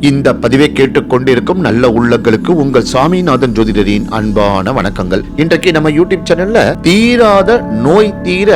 இந்த பதிவை கேட்டுக்கொண்டிருக்கும் நல்ல உள்ளங்களுக்கு உங்கள் சாமிநாதன் ஜோதிடரின் அன்பான வணக்கங்கள். இன்றைக்கு நம்ம யூடியூப் சேனல்ல தீராத நோய் தீர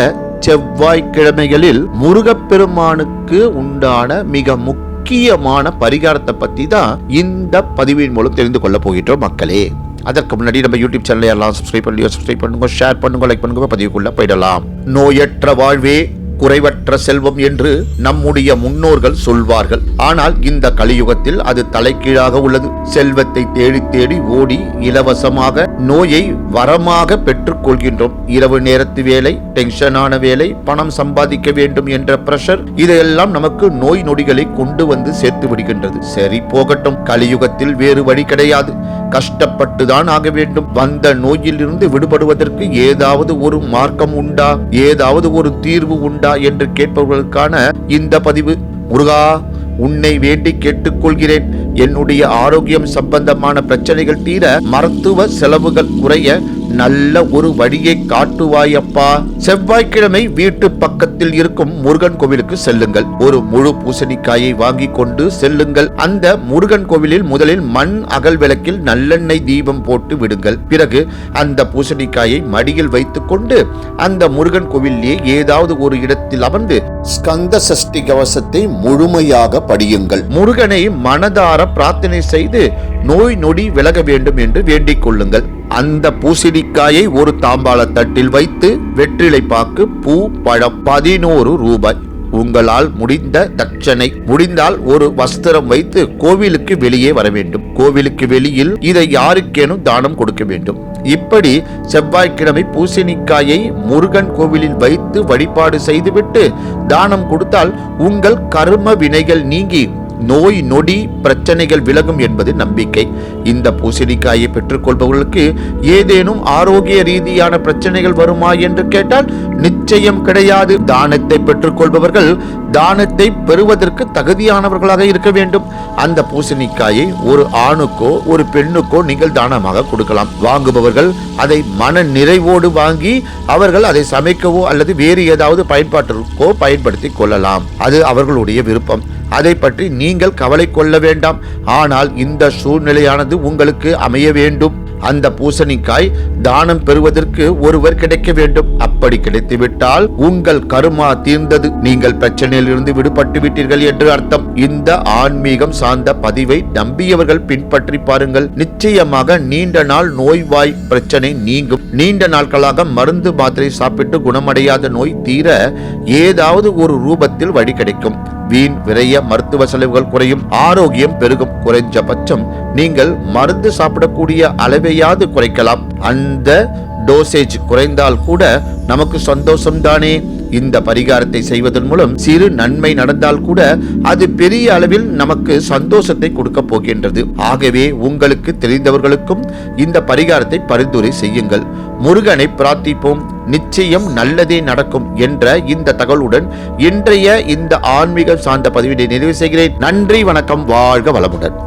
செவ்வாய்க்கிழமைகளில் முருகப்பெருமானுக்கு உண்டான மிக முக்கியமான பரிகாரத்தை பத்தி தான் இந்த பதிவின் மூலம் தெரிந்து கொள்ள போகின்றோம் மக்களே. அதற்கு முன்னாடி நம்ம யூடியூப் சேனலை எல்லாம் சப்ஸ்கிரைப் பண்ணுங்க, ஷேர் பண்ணுங்க, லைக் பண்ணுங்க. பதிவுக்குள்ள போயிடலாம். நோயற்ற வாழ்வே குறைவற்ற செல்வம் என்று நம்முடைய முன்னோர்கள் சொல்வார்கள். ஆனால் இந்த கலியுகத்தில் அது தலைகீழாக உள்ளது. செல்வத்தை தேடி தேடி ஓடி இலவசமாக நோயை வரமாக பெற்றுக் கொள்கின்றோம். இரவு நேரத்து வேலை, டென்ஷனான வேலை, பணம் சம்பாதிக்க வேண்டும் என்ற பிரஷர், இதையெல்லாம் நமக்கு நோய் நொடிகளை கொண்டு வந்து சேர்த்து விடுகின்றது. சரி போகட்டும், கலியுகத்தில் வேறு வழி கிடையாது, கஷ்டப்பட்டுதான் ஆக வேண்டும். வந்த நோயில் இருந்து விடுபடுவதற்கு ஏதாவது ஒரு மார்க்கம் உண்டா, ஏதாவது ஒரு தீர்வு உண்டா என்று கேட்பவர்களுக்கான இந்த பதிவு. முருகா, உன்னை வேண்டி கேட்டுக்கொள்கிறேன், என்னுடைய ஆரோக்கியம் சம்பந்தமான பிரச்சனைகள் தீர, மருத்துவ செலவுகள் குறைய நல்ல ஒரு வழியை காட்டுவாயப்பா. செவ்வாய்க்கிழமை வீட்டு பக்கத்தில் இருக்கும் முருகன் கோவிலுக்கு செல்லுங்கள். ஒரு முழு பூசணிக்காயை வாங்கி கொண்டு செல்லுங்கள். அந்த முருகன் கோவிலில் முதலில் மண் அகல் விளக்கில் நல்லெண்ணெய் தீபம் போட்டு விடுங்கள். பிறகு அந்த பூசணிக்காயை மடியில் வைத்துக் கொண்டு அந்த முருகன் கோவிலே ஏதாவது ஒரு இடத்தில் அமர்ந்து ஸ்கந்த சஷ்டி கவசத்தை முழுமையாக படியுங்கள். முருகனை மனதார பிரார்த்தனை செய்து நோய் நொடி விலக வேண்டும் என்று வேண்டிக் கொள்ளுங்கள். அந்த பூசணிக்காயை ஒரு தாம்பாள தட்டில் வைத்து வெற்றிலை பாக்கு, பூ, பழம் 11 ரூபாய், உங்களால் முடிந்த தட்சணை, முடிந்தால் ஒரு வஸ்திரம் வைத்து கோவிலுக்கு வெளியே வர வேண்டும். கோவிலுக்கு வெளியில் இதை யாருக்கேனும் தானம் கொடுக்க வேண்டும். இப்படி செவ்வாய்க்கிழமை பூசணிக்காயை முருகன் கோவிலில் வைத்து வழிபாடு செய்துவிட்டு தானம் கொடுத்தால் உங்கள் கர்ம வினைகள் நீங்கி நோய் நொடி பிரச்சனைகள் விலகும் என்பது நம்பிக்கை. இந்த பூசணிக்காயை பெற்றுக்கொள்பவர்களுக்கு ஏதேனும் ஆரோக்கிய ரீதியான பிரச்சனைகள் வருமா என்று கேட்டால் நிச்சயம் கிடையாது. தானத்தை பெற்றுக்கொள்பவர்கள் தானத்தை பெறுவதற்கு தகுதியானவர்களாக இருக்க வேண்டும். அந்த பூசணிக்காயை ஒரு ஆணுக்கோ ஒரு பெண்ணுக்கோ நீங்கள் தானமாக கொடுக்கலாம். வாங்குபவர்கள் அதை மன நிறைவோடு வாங்கி அவர்கள் அதை சமைக்கவோ அல்லது வேறு ஏதாவது பயன்பாட்டிற்கோ பயன்படுத்தி கொள்ளலாம். அது அவர்களுடைய விருப்பம். அதை பற்றி நீங்கள் கவலை கொள்ள வேண்டாம். ஆனால் இந்த சூழ்நிலையானது உங்களுக்கு அமைய வேண்டும். அந்த பூசணிக்காய் தானம் பெறுவதற்கு ஒருவர் கிடைக்க வேண்டும். அப்படி கிடைத்துவிட்டால் உங்கள் கர்மா தீர்ந்தது, நீங்கள் பிரச்சனையில் இருந்து விடுபட்டு விட்டீர்கள் என்று அர்த்தம். இந்த ஆன்மீகம் சார்ந்த பதிவை நம்பியவர்கள் பின்பற்றி பாருங்கள். நிச்சயமாக நீண்ட நாள் நோய்வாய் பிரச்சனை நீங்கும். நீண்ட நாட்களாக மருந்து மாத்திரை சாப்பிட்டு குணமடையாத நோய் தீர ஏதாவது ஒரு ரூபத்தில் வழி கிடைக்கும். வீண் விரைய மருத்துவ செலவுகள் குறையும், ஆரோக்கியம் பெருகும். குறைஞ்சபட்சம் நீங்கள் மருந்து சாப்பிடக்கூடிய அளவையாவது குறைக்கலாம். அந்த டோசேஜ் குறைந்தால் கூட நமக்கு சந்தோஷம் தானே. இந்த பரிகாரத்தை செய்வதன் மூலம் சிறு நன்மை நடந்தால் கூட அது பெரிய அளவில் நமக்கு சந்தோஷத்தை கொடுக்க போகின்றது. ஆகவே உங்களுக்கு தெரிந்தவர்களுக்கும் இந்த பரிகாரத்தை பரிந்துரை செய்யுங்கள். முருகனை பிரார்த்திப்போம், நிச்சயம் நல்லதே நடக்கும் என்ற இந்த தகவலுடன் இன்றைய இந்த ஆன்மீகம் சார்ந்த பதிவினை நிறைவு செய்கிறேன். நன்றி, வணக்கம், வாழ்க வளமுடன்.